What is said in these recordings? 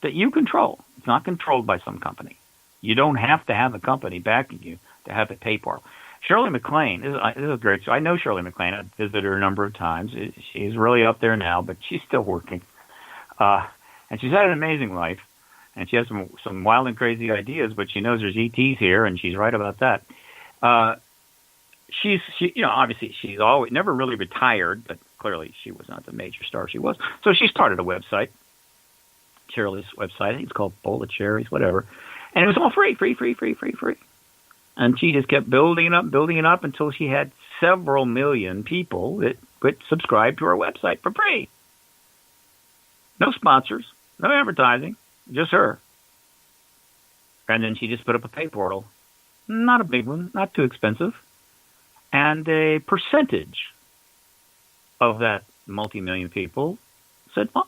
that you control. It's not controlled by some company. You don't have to have a company backing you to have a pay portal. Shirley MacLaine, this is a great show. I know Shirley MacLaine. I've visited her a number of times. She's really up there now, but she's still working. And she's had an amazing life. And she has some wild and crazy ideas, but she knows there's ETs here, and she's right about that. She obviously she's always never really retired, but clearly she was not the major star she was. So she started a website, Shirley's website. I think it's called Bowl of Cherries, whatever. And it was all free. And she just kept building it up until she had several million people that subscribed to her website for free. No sponsors, no advertising, just her. And then she just put up a pay portal. Not a big one, not too expensive. And a percentage of that multi-million people said fine.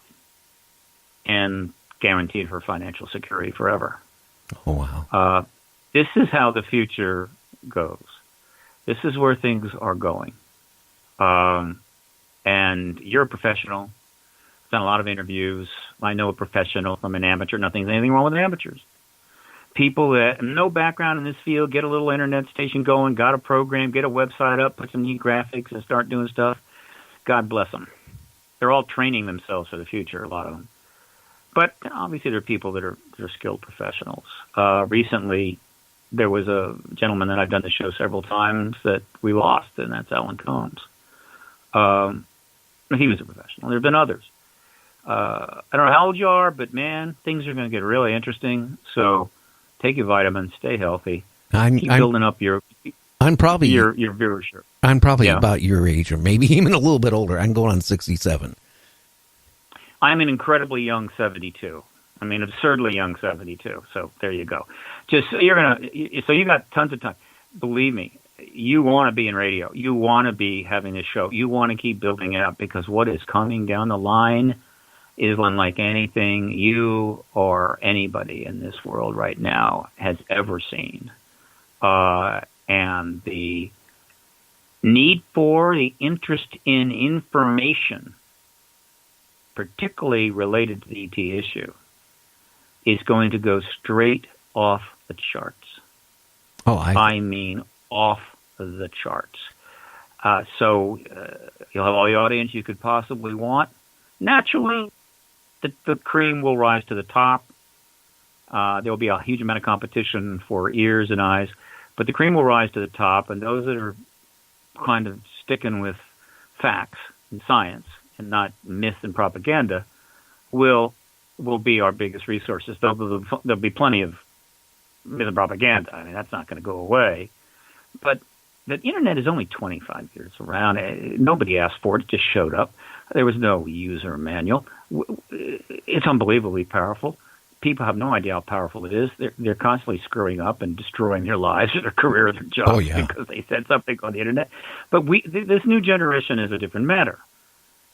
And guaranteed her financial security forever. Oh, wow. This is how the future goes. This is where things are going. And you're a professional. I've done a lot of interviews. I know a professional from an amateur. Anything wrong with amateurs. People that have no background in this field, get a little internet station going, got a program, get a website up, put some neat graphics, and start doing stuff. God bless them. They're all training themselves for the future, a lot of them. But obviously there are people that are skilled professionals. Recently, there was a gentleman that I've done the show several times that we lost, and that's Alan Combs. He was a professional. There have been others. I don't know how old you are, but man, things are going to get really interesting. So take your vitamins, stay healthy, keep building up your viewership. I'm probably about your age, or maybe even a little bit older. I'm going on 67. I'm an incredibly young 72. I mean, absurdly young 72. So there you go. So you got tons of time. Believe me, you want to be in radio. You want to be having a show. You want to keep building it up, because what is coming down the line is unlike anything you or anybody in this world right now has ever seen. And the need for, the interest in information, particularly related to the ET issue, is going to go straight off the charts. I mean off the charts. So you'll have all the audience you could possibly want. Naturally, the cream will rise to the top. There will be a huge amount of competition for ears and eyes, but the cream will rise to the top, and those that are kind of sticking with facts and science and not myth and propaganda will be our biggest resources. There'll be plenty of myth and propaganda. I mean, that's not going to go away. But the internet is only 25 years around. Nobody asked for it. It just showed up. There was no user manual. It's unbelievably powerful. People have no idea how powerful it is. They're constantly screwing up and destroying their lives, their career, their jobs because they said something on the internet. But this new generation is a different matter.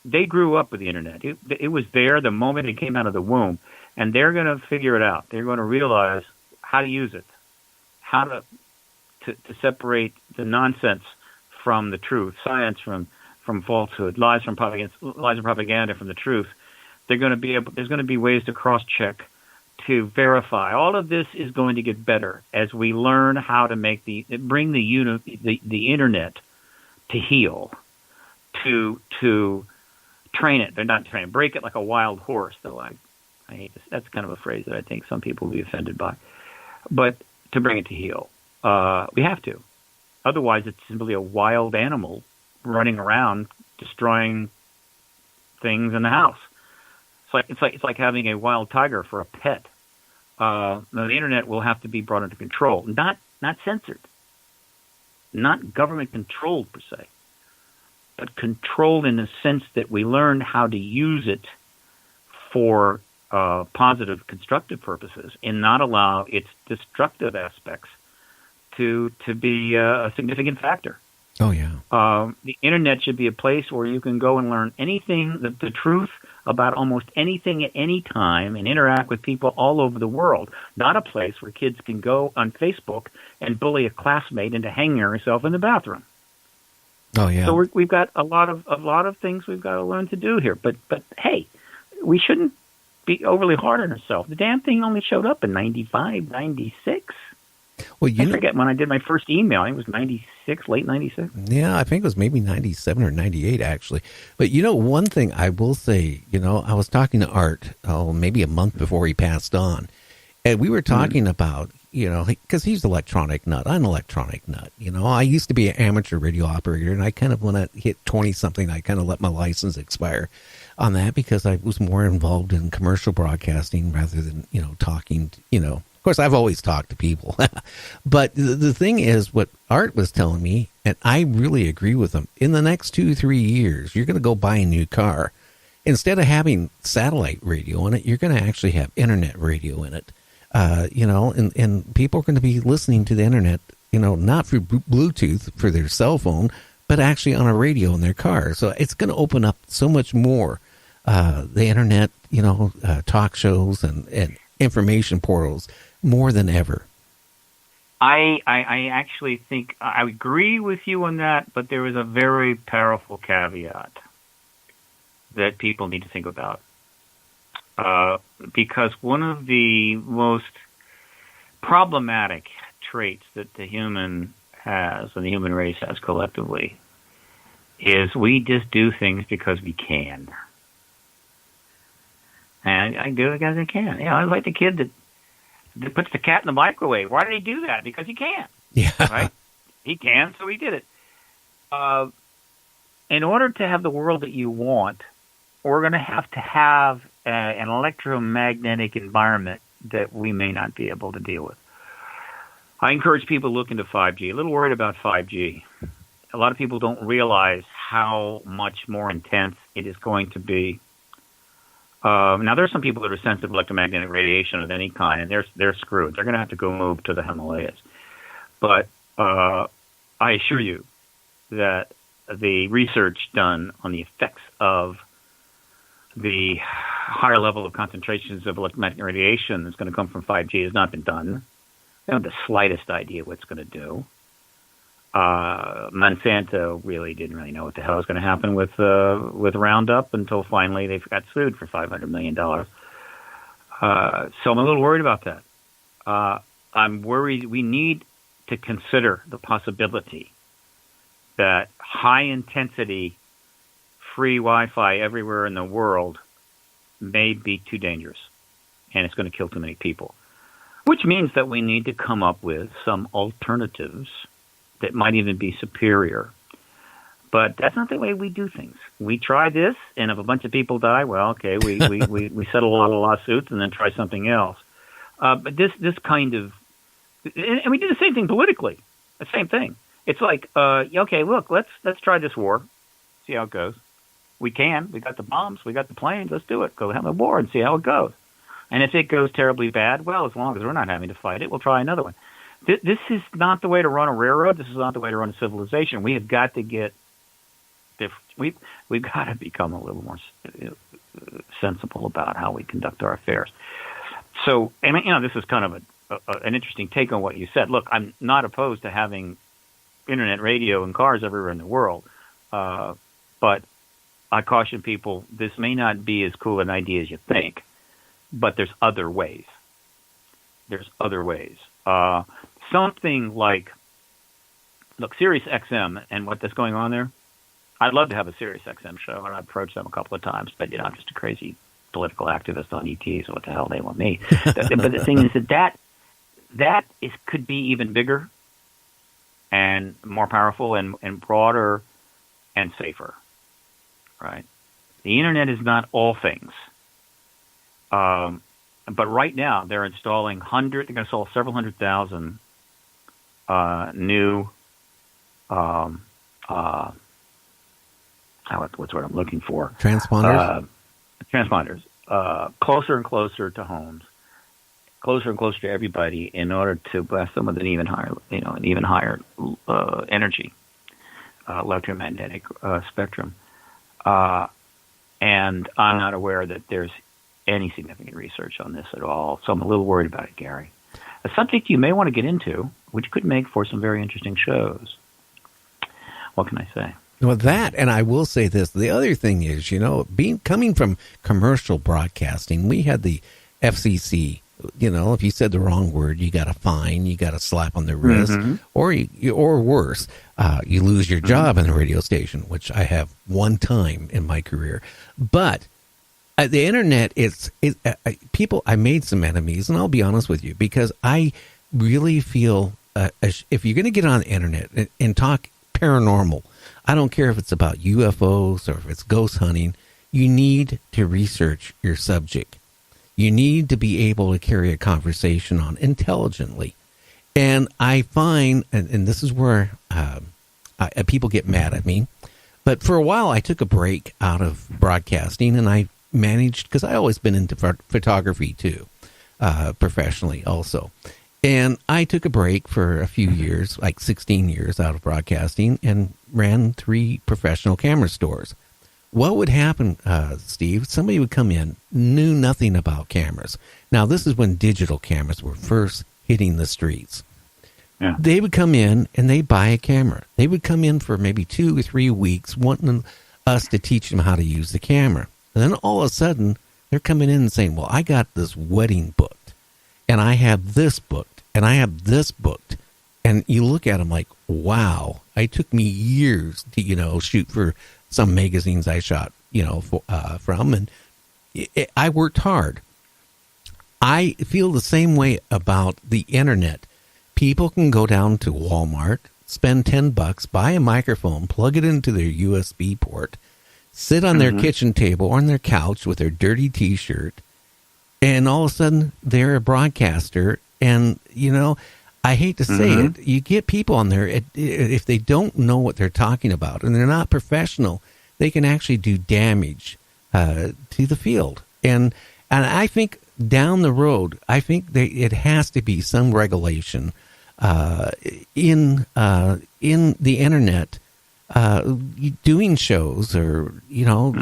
They grew up with the internet. It was there the moment it came out of the womb, and they're going to figure it out. They're going to realize how to use it, how to separate the nonsense from the truth, science from falsehood, lies and propaganda from the truth. There's going to be ways to cross-check, to verify. All of this is going to get better as we learn how to bring the internet to heal, to train it. They're not trying to break it like a wild horse, though. I hate this. That's kind of a phrase that I think some people will be offended by. But to bring it to heal, we have to. Otherwise, it's simply a wild animal running around destroying things in the house. It's like having a wild tiger for a pet. Now, the internet will have to be brought under control, not censored, not government controlled per se, but controlled in the sense that we learn how to use it for positive, constructive purposes, and not allow its destructive aspects to be a significant factor. Oh, yeah. The internet should be a place where you can go and learn anything, the truth about almost anything at any time, and interact with people all over the world. Not a place where kids can go on Facebook and bully a classmate into hanging herself in the bathroom. Oh, yeah. So we've got a lot of things we've got to learn to do here. But hey, we shouldn't be overly hard on herself. The damn thing only showed up in 95, 96. Well, I forget when I did my first email. I think it was 96, late 96. Yeah, I think it was maybe 97 or 98, actually. But, one thing I will say, I was talking to Art, maybe a month before he passed on, and we were talking about, because he's an electronic nut. I'm an electronic nut. I used to be an amateur radio operator, and I kind of, when I hit 20-something, I kind of let my license expire on that because I was more involved in commercial broadcasting rather than, talking, Of course, I've always talked to people. But the thing is, what Art was telling me, and I really agree with him, in the next 2-3 years, you're going to go buy a new car. Instead of having satellite radio in it, you're going to actually have internet radio in it. And people are going to be listening to the internet, not through Bluetooth for their cell phone, but actually on a radio in their car. So it's going to open up so much more. The internet, talk shows and information portals more than ever. I actually think I agree with you on that, but there is a very powerful caveat that people need to think about. Because one of the most problematic traits that the human has and the human race has collectively is we just do things because we can. And I do it because I can. I was like the kid that puts the cat in the microwave. Why did he do that? Because he can. Yeah. Right? He can, so he did it. In order to have the world that you want, we're going to have an electromagnetic environment that we may not be able to deal with. I encourage people to look into 5G. A little worried about 5G. A lot of people don't realize how much more intense it is going to be. Now, there are some people that are sensitive to electromagnetic radiation of any kind, and they're screwed. They're going to have to go move to the Himalayas. But I assure you that the research done on the effects of the higher level of concentrations of electromagnetic radiation that's going to come from 5G has not been done. They don't have the slightest idea what it's going to do. Monsanto really didn't really know what the hell was going to happen with Roundup until finally they got sued for $500 million. So I'm a little worried about that. I'm worried we need to consider the possibility that high-intensity free Wi-Fi everywhere in the world may be too dangerous, and it's going to kill too many people, which means that we need to come up with some alternatives that might even be superior. But that's not the way we do things. We try this, and if a bunch of people die, well, okay, we settle a lot of lawsuits and then try something else. But this kind of, and we do the same thing politically. The same thing. It's like, okay, look, let's try this war, see how it goes. We can. We got the bombs. We got the planes. Let's do it. Go have a war and see how it goes. And if it goes terribly bad, well, as long as we're not having to fight it, we'll try another one. This is not the way to run a railroad. This is not the way to run a civilization. We have got to get we've got to become a little more sensible about how we conduct our affairs. So, and this is kind of an interesting take on what you said. Look, I'm not opposed to having internet radio and cars everywhere in the world, but I caution people, this may not be as cool an idea as you think, but there's other ways. There's other ways. Something like, look, Sirius XM and what that's going on there, I'd love to have a Sirius XM show, and I've approached them a couple of times, but, I'm just a crazy political activist on ET, so what the hell they want me. But the thing is that could be even bigger and more powerful and broader and safer, right? The Internet is not all things. But right now, they're installing they're going to install several 100,000 new, what's what I'm looking for? Transponders? Transponders. Closer and closer to homes, closer and closer to everybody in order to blast them with an even higher energy, electromagnetic spectrum. And I'm not aware that there's any significant research on this at all, so I'm a little worried about it, Gary. A subject you may want to get into, which could make for some very interesting shows. What can I say? Well, that, and I will say this, the other thing is, coming from commercial broadcasting, we had the FCC. If you said the wrong word, you got a fine, you got a slap on the wrist, or worse, you lose your job in the radio station, which I have one time in my career. But the internet, people, I made some enemies, and I'll be honest with you, because I really feel if you're going to get on the internet and talk paranormal, I don't care if it's about UFOs or if it's ghost hunting, you need to research your subject. You need to be able to carry a conversation on intelligently. And I find, and this is where people get mad at me, but for a while I took a break out of broadcasting, and I managed, because I always been into photography too, professionally also. And I took a break for a few years, like 16 years out of broadcasting, and ran 3 professional camera stores. What would happen, Steve? Somebody would come in, knew nothing about cameras. Now, this is when digital cameras were first hitting the streets. Yeah. They would come in and they'd buy a camera. They would come in for maybe 2 or 3 weeks wanting us to teach them how to use the camera. And then all of a sudden, they're coming in and saying, well, I got this wedding booked, and I have this booked, and I have this booked. And you look at them like, wow, it took me years to, shoot for some magazines I shot, from, and I worked hard. I feel the same way about the internet. People can go down to Walmart, spend $10, buy a microphone, plug it into their USB port, sit on their kitchen table or on their couch with their dirty T-shirt, and all of a sudden they're a broadcaster. And, I hate to say it, you get people on there, if they don't know what they're talking about and they're not professional, they can actually do damage to the field. And I think down the road, it has to be some regulation in the internet, doing shows or,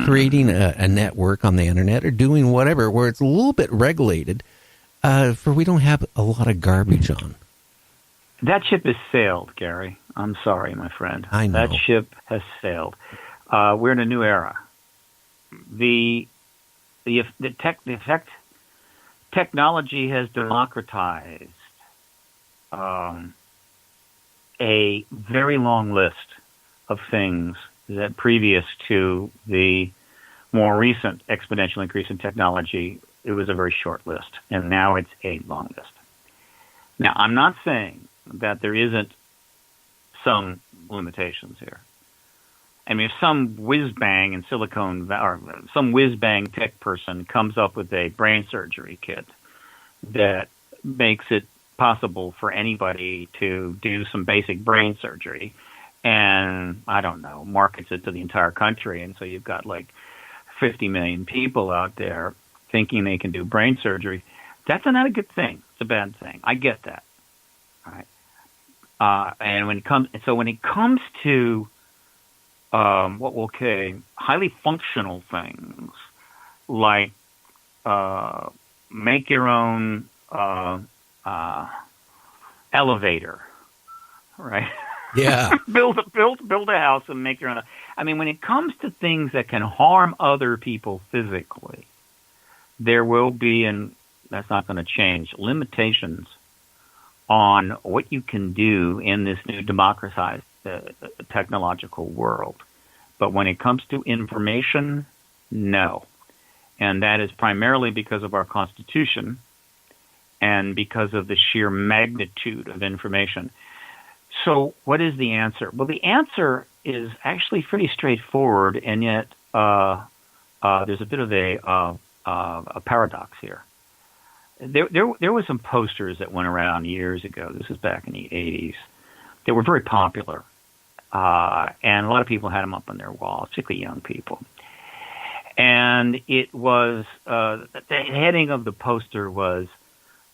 creating a network on the internet or doing whatever where it's a little bit regulated, for we don't have a lot of garbage on. That ship has sailed, Gary. I'm sorry, my friend. I know. That ship has sailed. We're in a new era. The technology has democratized a very long list of things that previous to the more recent exponential increase in technology, it was a very short list, and now it's a long list. Now, I'm not saying that there isn't some limitations here. I mean, if some whiz-bang in or some whiz-bang tech person comes up with a brain surgery kit that makes it possible for anybody to do some basic brain surgery and, I don't know, markets it to the entire country, and so you've got like 50 million people out there thinking they can do brain surgery, that's not a good thing. It's a bad thing. I get that. All right. And when it comes to highly functional things like make your own elevator, right? Yeah. build a house and make your own. I mean, when it comes to things that can harm other people physically, there will be, and that's not going to change, limitations on what you can do in this new democratized technological world. But when it comes to information, no. And that is primarily because of our Constitution and because of the sheer magnitude of information. So what is the answer? Well, the answer is actually pretty straightforward, and yet there's a bit of a paradox here. There were some posters that went around years ago. This was back in the 80s. They were very popular, and a lot of people had them up on their walls, particularly young people. And it was the heading of the poster was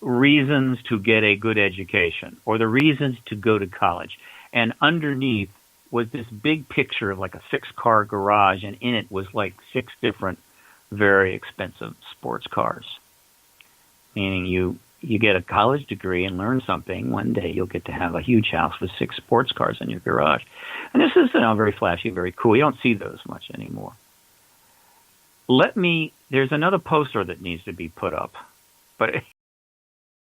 "Reasons to Get a Good Education" or "The Reasons to Go to College," and underneath was this big picture of like a 6-car garage, and in it was like 6 different very expensive sports cars. Meaning you you get a college degree and learn something, one day you'll get to have a huge house with 6 sports cars in your garage. And this is, very flashy, very cool. You don't see those much anymore. There's another poster that needs to be put up, but